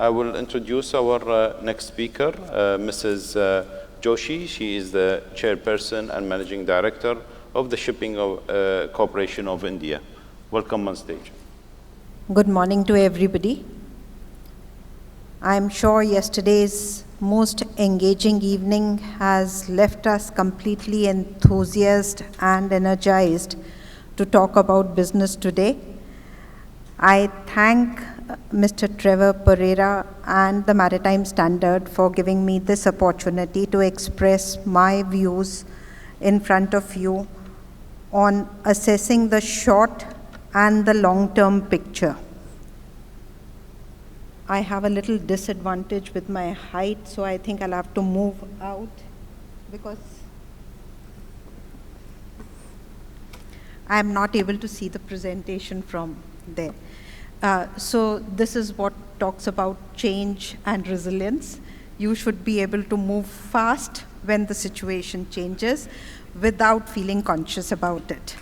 I will introduce our next speaker, Mrs. Joshi. She is the Chairperson and Managing Director of the Shipping Corporation of India. Welcome on stage. Good morning to everybody. I'm sure yesterday's most engaging evening has left us completely enthusiastic and energized to talk about business today. I thank Mr. Trevor Pereira and the Maritime Standard for giving me this opportunity to express my views in front of you on assessing the short and the long-term picture. I have a little disadvantage with my height, so I think I'll have to move out because I'm not able to see the presentation from there. So this is what talks about change and resilience. You should be able to move fast when the situation changes without feeling conscious about it.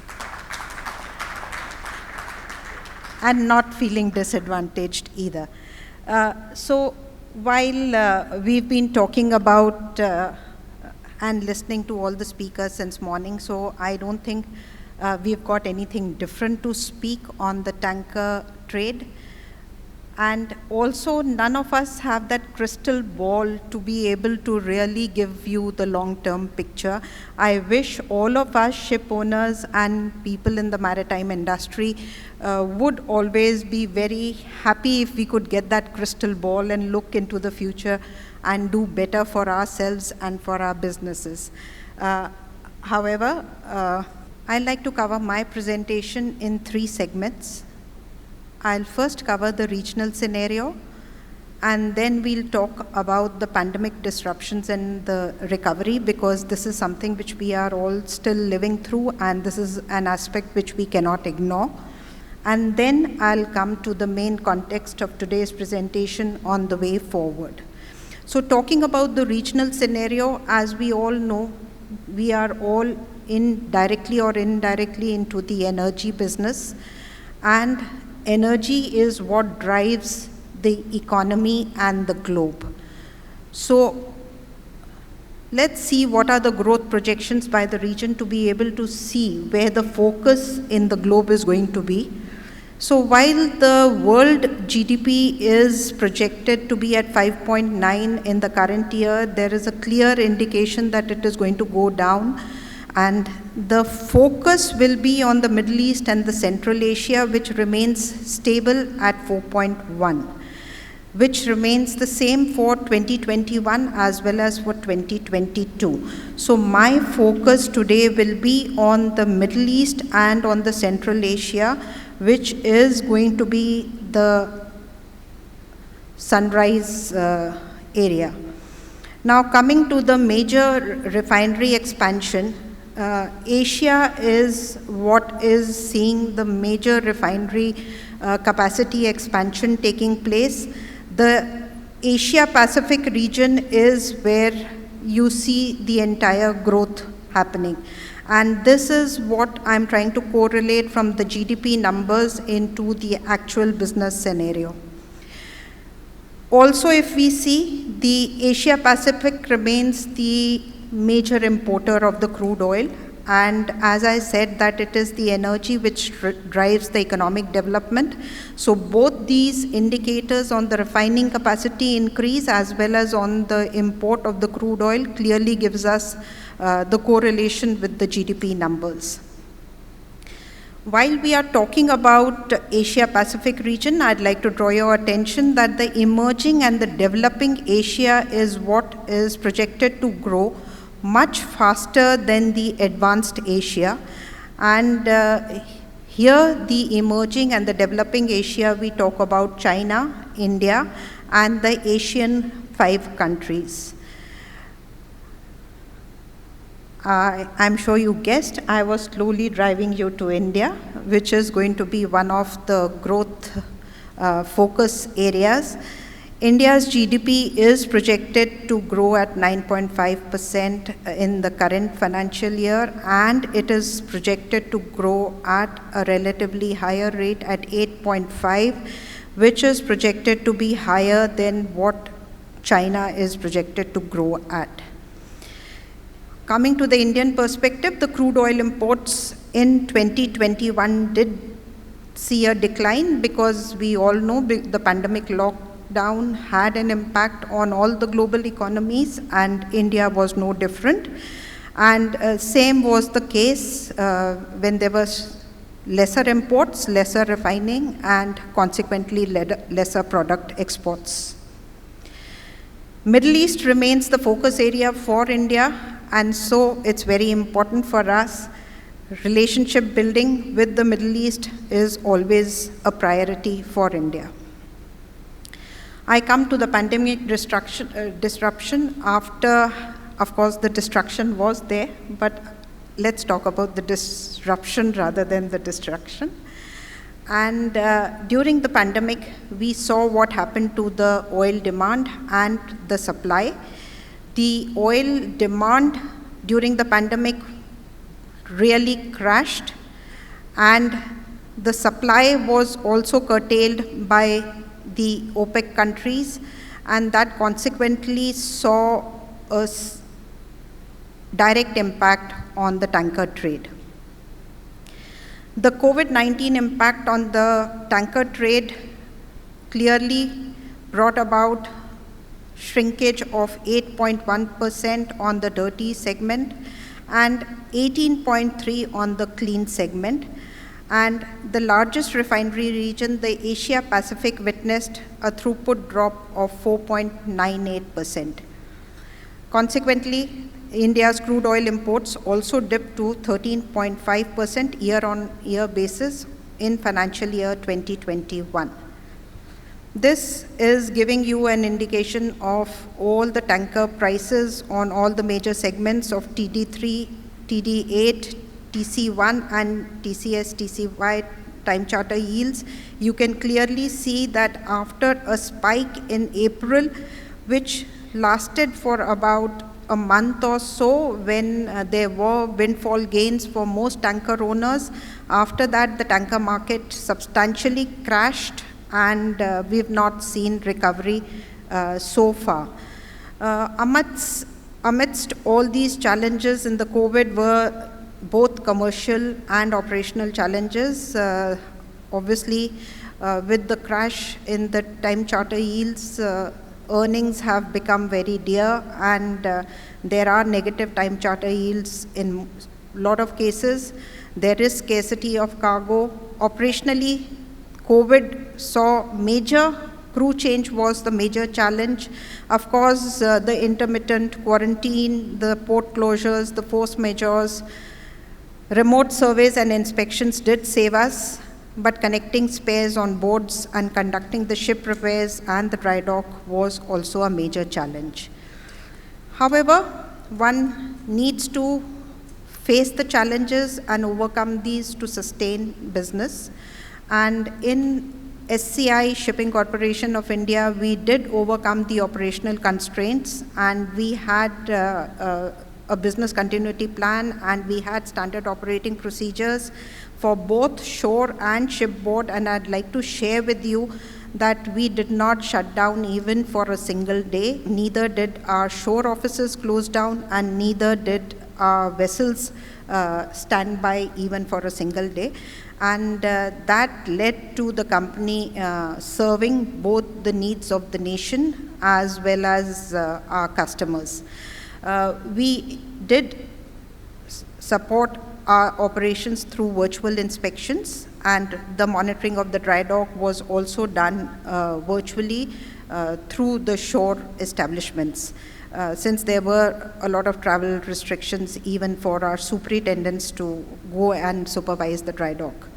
And not feeling disadvantaged either. So while we've been talking about and listening to all the speakers since morning, so I don't think we've got anything different to speak on the tanker trade. And also none of us have that crystal ball to be able to really give you the long-term picture. I wish all of us ship owners and people in the maritime industry would always be very happy if we could get that crystal ball and look into the future and do better for ourselves and for our businesses. However, I'd like to cover my presentation in 3 segments. I'll first cover the regional scenario, and then we'll talk about the pandemic disruptions and the recovery, because this is something which we are all still living through, and this is an aspect which we cannot ignore. And then I'll come to the main context of today's presentation on the way forward. So talking about the regional scenario, as we all know, we are all directly or indirectly into the energy business, and energy is what drives the economy and the globe. So let's see what are the growth projections by the region to be able to see where the focus in the globe is going to be. So while the world GDP is projected to be at 5.9 in the current year, there is a clear indication that it is going to go down. And the focus will be on the Middle East and the Central Asia, which remains stable at 4.1, which remains the same for 2021 as well as for 2022. So my focus today will be on the Middle East and on the Central Asia, which is going to be the sunrise area. Now coming to the major refinery expansion, Asia is what is seeing the major refinery capacity expansion taking place. The Asia-Pacific region is where you see the entire growth happening. And this is what I'm trying to correlate from the GDP numbers into the actual business scenario. Also, if we see, the Asia-Pacific remains the major importer of the crude oil, and as I said, that it is the energy which drives the economic development. So both these indicators on the refining capacity increase as well as on the import of the crude oil clearly gives us the correlation with the GDP numbers. While we are talking about Asia-Pacific region, I'd like to draw your attention that the emerging and the developing Asia is what is projected to grow much faster than the advanced Asia. And here the emerging and the developing Asia, we talk about China, India, and the Asian 5 countries. I'm sure you guessed, I was slowly driving you to India, which is going to be one of the growth focus areas. India's GDP is projected to grow at 9.5% in the current financial year, and it is projected to grow at a relatively higher rate at 8.5%, which is projected to be higher than what China is projected to grow at. Coming to the Indian perspective, the crude oil imports in 2021 did see a decline because we all know the pandemic lockdown had an impact on all the global economies, and India was no different. And same was the case when there was lesser imports, lesser refining, and consequently lesser product exports. Middle East remains the focus area for India, and so it's very important for us. Relationship building with the Middle East is always a priority for India. I come to the pandemic disruption after, of course, the destruction was there, but let's talk about the disruption rather than the destruction. And during the pandemic, we saw what happened to the oil demand and the supply. The oil demand during the pandemic really crashed, and the supply was also curtailed by the OPEC countries, and that consequently saw a direct impact on the tanker trade. The COVID-19 impact on the tanker trade clearly brought about shrinkage of 8.1% on the dirty segment and 18.3% on the clean segment. And the largest refinery region, the Asia Pacific, witnessed a throughput drop of 4.98%. Consequently, India's crude oil imports also dipped to 13.5% year-on-year basis in financial year 2021. This is giving you an indication of all the tanker prices on all the major segments of TD3, TD8, TC1 and TCS, TCY time charter yields. You can clearly see that after a spike in April, which lasted for about a month or so when there were windfall gains for most tanker owners, after that the tanker market substantially crashed, and we've not seen recovery so far. Amidst all these challenges in the COVID were both commercial and operational challenges. Obviously, with the crash in the time charter yields, earnings have become very dear, and there are negative time charter yields in a lot of cases. There is scarcity of cargo. Operationally, COVID saw major crew change was the major challenge. Of course, the intermittent quarantine, the port closures, the force majeures, remote surveys and inspections did save us, but connecting spares on boards and conducting the ship repairs and the dry dock was also a major challenge. However, one needs to face the challenges and overcome these to sustain business. And in SCI, Shipping Corporation of India, we did overcome the operational constraints, and we had a business continuity plan, and we had standard operating procedures for both shore and shipboard. And I'd like to share with you that we did not shut down even for a single day. Neither did our shore offices close down, and neither did our vessels stand by even for a single day. And that led to the company serving both the needs of the nation as well as our customers. We did support our operations through virtual inspections, and the monitoring of the dry dock was also done virtually through the shore establishments, since there were a lot of travel restrictions even for our superintendents to go and supervise the dry dock.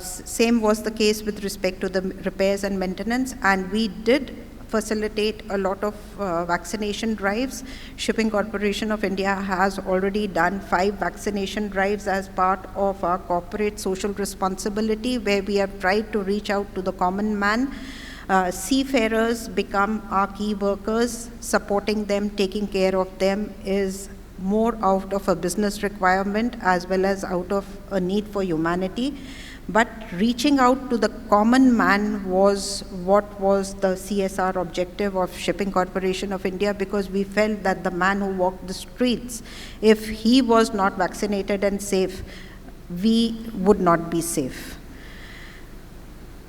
Same was the case with respect to the repairs and maintenance, and we did facilitate a lot of vaccination drives. Shipping Corporation of India has already done 5 vaccination drives as part of our corporate social responsibility, where we have tried to reach out to the common man. Seafarers become our key workers. Supporting them, taking care of them is more out of a business requirement as well as out of a need for humanity. But reaching out to the common man was what was the CSR objective of Shipping Corporation of India, because we felt that the man who walked the streets, if he was not vaccinated and safe, we would not be safe.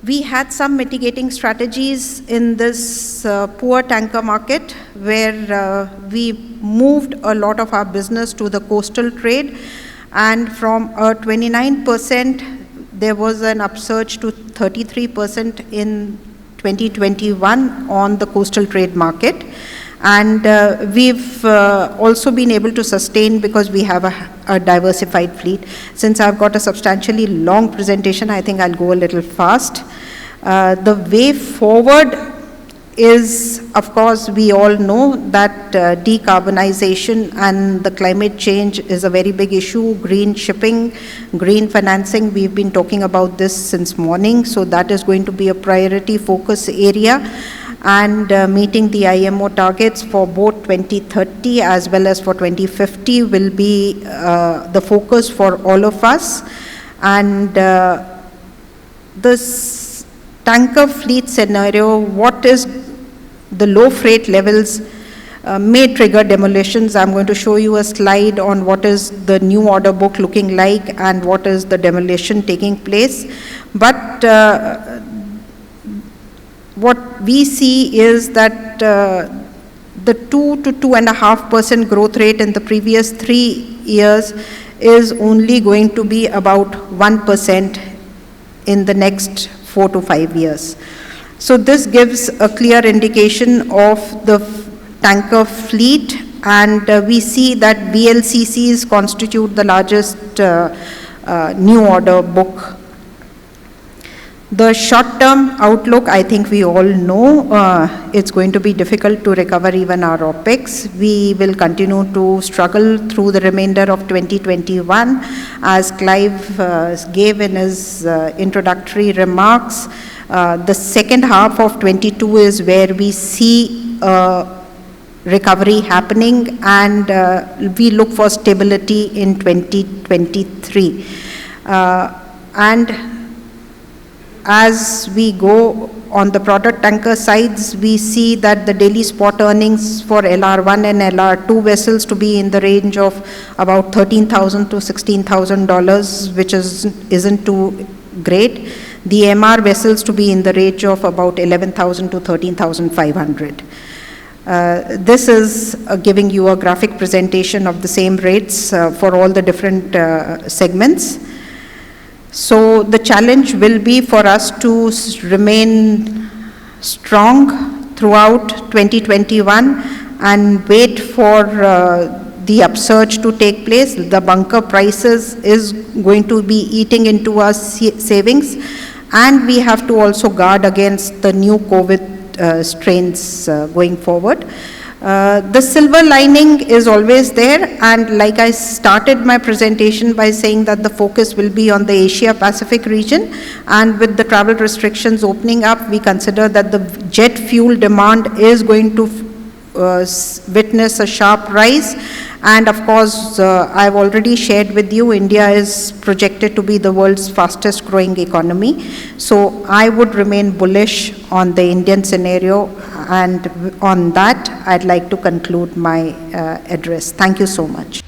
We had some mitigating strategies in this poor tanker market, where we moved a lot of our business to the coastal trade, and from 29%, there was an upsurge to 33% in 2021 on the coastal trade market. And we've also been able to sustain, because we have a diversified fleet. Since I've got a substantially long presentation, I think I'll go a little fast. The way forward is, of course, we all know that decarbonization and the climate change is a very big issue. Green shipping, green financing, we've been talking about this since morning, so that is going to be a priority focus area. And meeting the IMO targets for both 2030 as well as for 2050 will be the focus for all of us. And this tanker fleet scenario, what is the low freight levels may trigger demolitions. I'm going to show you a slide on what is the new order book looking like and what is the demolition taking place. But what we see is that the 2 to 2.5% growth rate in the previous 3 years is only going to be about 1% in the next 4 to 5 years. So this gives a clear indication of the tanker fleet, and we see that VLCCs constitute the largest new order book. The short-term outlook, I think we all know, it's going to be difficult to recover even our OPEX. We will continue to struggle through the remainder of 2021. As Clive gave in his introductory remarks, the second half of 22 is where we see recovery happening, and we look for stability in 2023. And as we go on the product tanker sides, we see that the daily spot earnings for LR1 and LR2 vessels to be in the range of about $13,000 to $16,000, which isn't too great. The MR vessels to be in the range of about 11,000 to 13,500. This is giving you a graphic presentation of the same rates for all the different segments. So the challenge will be for us to remain strong throughout 2021 and wait for the upsurge to take place. The bunker prices is going to be eating into our savings, and we have to also guard against the new COVID strains going forward. The silver lining is always there, and like I started my presentation by saying that the focus will be on the Asia-Pacific region, and with the travel restrictions opening up, we consider that the jet fuel demand is going to witness a sharp rise. And of course, I've already shared with you, India is projected to be the world's fastest growing economy. So I would remain bullish on the Indian scenario, and on that, I'd like to conclude my address. Thank you so much.